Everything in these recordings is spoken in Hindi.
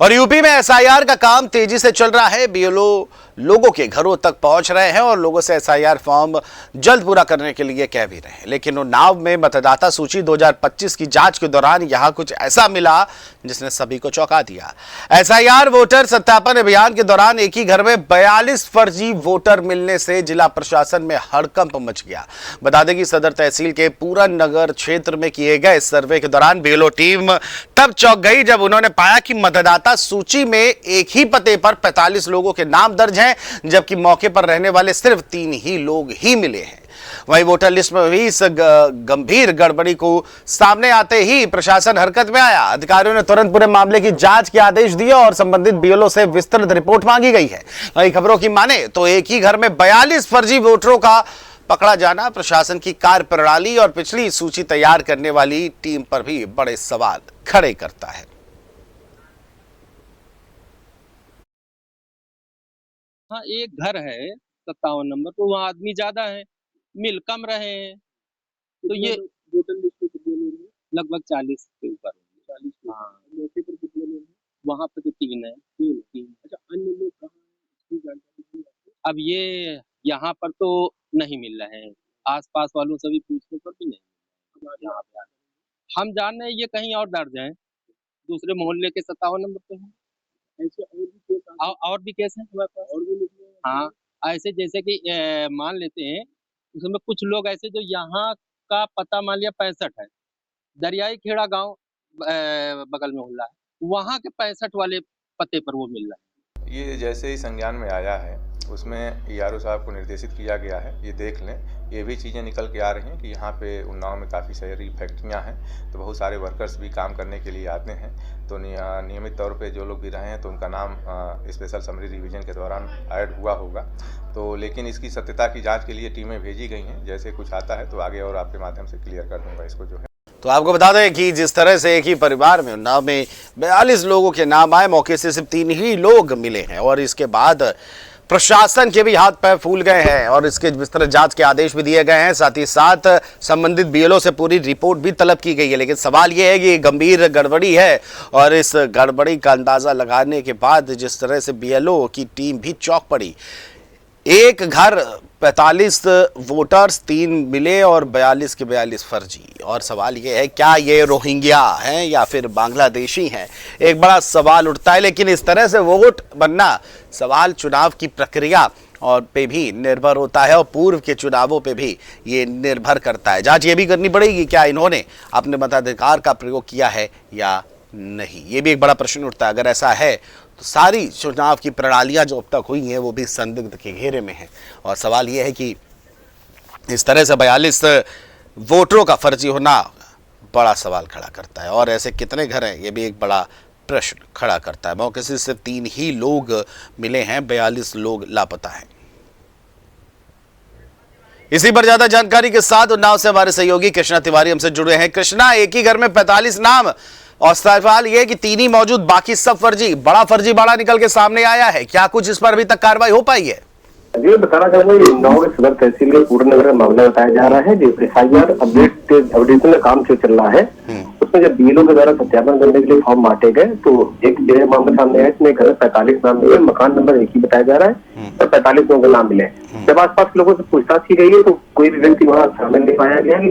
और यूपी में एसआईआर का काम तेजी से चल रहा है। बीएलओ लोगों के घरों तक पहुंच रहे हैं और लोगों से एसआईआर फॉर्म जल्द पूरा करने के लिए कह भी रहे हैं। लेकिन उन्नाव में मतदाता सूची 2025 की जांच के दौरान यहां कुछ ऐसा मिला जिसने सभी को चौंका दिया। एसआईआर वोटर सत्यापन अभियान के दौरान एक ही घर में 42 फर्जी वोटर मिलने से जिला प्रशासन में हड़कंप मच गया। बता दें कि सदर तहसील के पूरन नगर क्षेत्र में किए गए सर्वे के दौरान बीएलओ टीम तब चौंक गई जब उन्होंने पाया कि मतदाता सूची में एक ही पते पर 45 लोगों के नाम दर्ज हैं, जबकि मौके पर रहने वाले सिर्फ 3 ही लोग ही मिले हैं। वहीं वोटर लिस्ट में हुई इस गंभीर गड़बड़ी को सामने आते ही प्रशासन हरकत में आया। अधिकारियों ने तुरंत पूरे मामले की जांच के आदेश दिए और संबंधित बीएलओ से विस्तृत रिपोर्ट मांगी गई है। वहीं खबरों की माने तो एक ही घर में 42 फर्जी वोटरों का पकड़ा जाना प्रशासन की कार्यप्रणाली और पिछली सूची तैयार करने वाली टीम पर भी बड़े सवाल खड़े करता है। हाँ, एक घर है 57 नंबर, तो वहाँ आदमी ज्यादा है, मिल कम रहे हैं, तो ये वोटर लिस्ट में कितने लोग हैं? लगभग 40 के ऊपर। 40। हाँ, मौके पर कितने लोग हैं? वहाँ पे तो 3 है। 3। अच्छा, अन्य लोग कहाँ हैं इसकी जानकारी? अब ये यहाँ पर तो नहीं मिल रहे हैं, आसपास वालों से भी पूछने पर भी नहीं। यहाँ पे हम जान रहे हैं ये कहीं और दर्ज है, दूसरे मोहल्ले के 57 नंबर पे है। ऐसे और भी केस हैं हमारे पास, और भी लिखे हैं। हाँ, ऐसे जैसे कि मान लेते हैं उसमें कुछ लोग ऐसे जो यहाँ का पता मान लिया 65 है, दरियाई खेड़ा गांव बगल में मोहल्ला है, वहाँ के 65 वाले पते पर वो मिल रहा है। ये जैसे ही संज्ञान में आया है उसमें ईआरओ साहब को निर्देशित किया गया है, ये देख लें। ये भी चीज़ें निकल के आ रही हैं कि यहाँ पे उन्नाव में काफ़ी सारी फैक्ट्रियाँ हैं, तो बहुत सारे वर्कर्स भी काम करने के लिए आते हैं। तो नियमित तौर पे जो लोग भी रहे हैं तो उनका नाम स्पेशल समरी रिवीजन के दौरान ऐड हुआ होगा। तो लेकिन इसकी सत्यता की जाँच के लिए टीमें भेजी गई हैं। जैसे कुछ आता है तो आगे और आपके माध्यम से क्लियर कर दूँगा इसको जो है। तो आपको बता दें कि जिस तरह से एक ही परिवार में उन्नाव में 42 लोगों के नाम आए, मौके से सिर्फ 3 ही लोग मिले हैं और इसके बाद प्रशासन के भी हाथ पैर फूल गए हैं और इसके विस्तृत जांच के आदेश भी दिए गए हैं। साथ ही साथ संबंधित बीएलओ से पूरी रिपोर्ट भी तलब की गई है। लेकिन सवाल यह है कि गंभीर गड़बड़ी है और इस गड़बड़ी का अंदाजा लगाने के बाद जिस तरह से बीएलओ की टीम भी चौंक पड़ी। एक घर 45 वोटर्स 3 मिले और 42 के 42 फर्जी। और सवाल ये है, क्या ये रोहिंग्या हैं या फिर बांग्लादेशी हैं? एक बड़ा सवाल उठता है। लेकिन इस तरह से वोट बनना सवाल चुनाव की प्रक्रिया और पे भी निर्भर होता है और पूर्व के चुनावों पे भी ये निर्भर करता है। जांच ये भी करनी पड़ेगी क्या इन्होंने अपने मताधिकार का प्रयोग किया है या नहीं, ये भी एक बड़ा प्रश्न उठता है। अगर ऐसा है तो सारी चुनाव की प्रणालियां जो अब तक हुई हैं वो भी संदिग्ध के घेरे में हैं। और सवाल ये है कि इस तरह से 42 वोटरों का फर्जी होना बड़ा सवाल खड़ा करता है और ऐसे कितने घर हैं ये भी एक बड़ा प्रश्न खड़ा करता है। मौके से सिर्फ 3 ही लोग मिले हैं, 42 लोग लापता हैं। इसी पर ज्यादा जानकारी के साथ उन्नाव से हमारे सहयोगी कृष्णा तिवारी हमसे जुड़े हैं। कृष्णा, एक ही घर में 45 नाम और सवाल यह कि 3 ही मौजूद, बाकी सब फर्जी, बड़ा फर्जी बड़ा निकल के सामने आया है। क्या कुछ इस पर अभी तक कार्रवाई हो पाई है? जी, बताना चाहूंगा उन्नाव के सदर तहसील के पूरन नगर का मामला बताया जा रहा है। जो एसआईआर अपडेशन का काम जो चल रहा है उसमें जब बीएलओ के द्वारा सत्यापन करने के लिए फॉर्म बांटे गए तो एक जगह मामला सामने आया, इसमें घर 45 नाम मिले, मकान नंबर एक ही बताया जा रहा है और 45 लोगों के नाम मिले। जब आसपास के लोगों से पूछताछ की गई है तो कोई भी व्यक्ति वहाँ शामिल नहीं पाया गया कि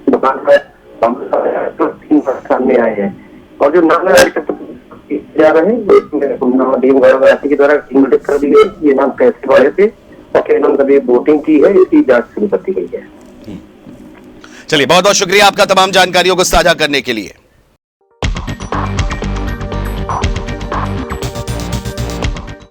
मकान तो 3 सामने आए हैं और जो नाम जा रहे हैं के द्वारा नोटिस कर दी गई, ये नाम कैसे वाले थे और क्या नाम कभी वोटिंग की है, इसकी जांच शुरू कर दी गई है। चलिए, बहुत बहुत शुक्रिया आपका तमाम जानकारियों को साझा करने के लिए।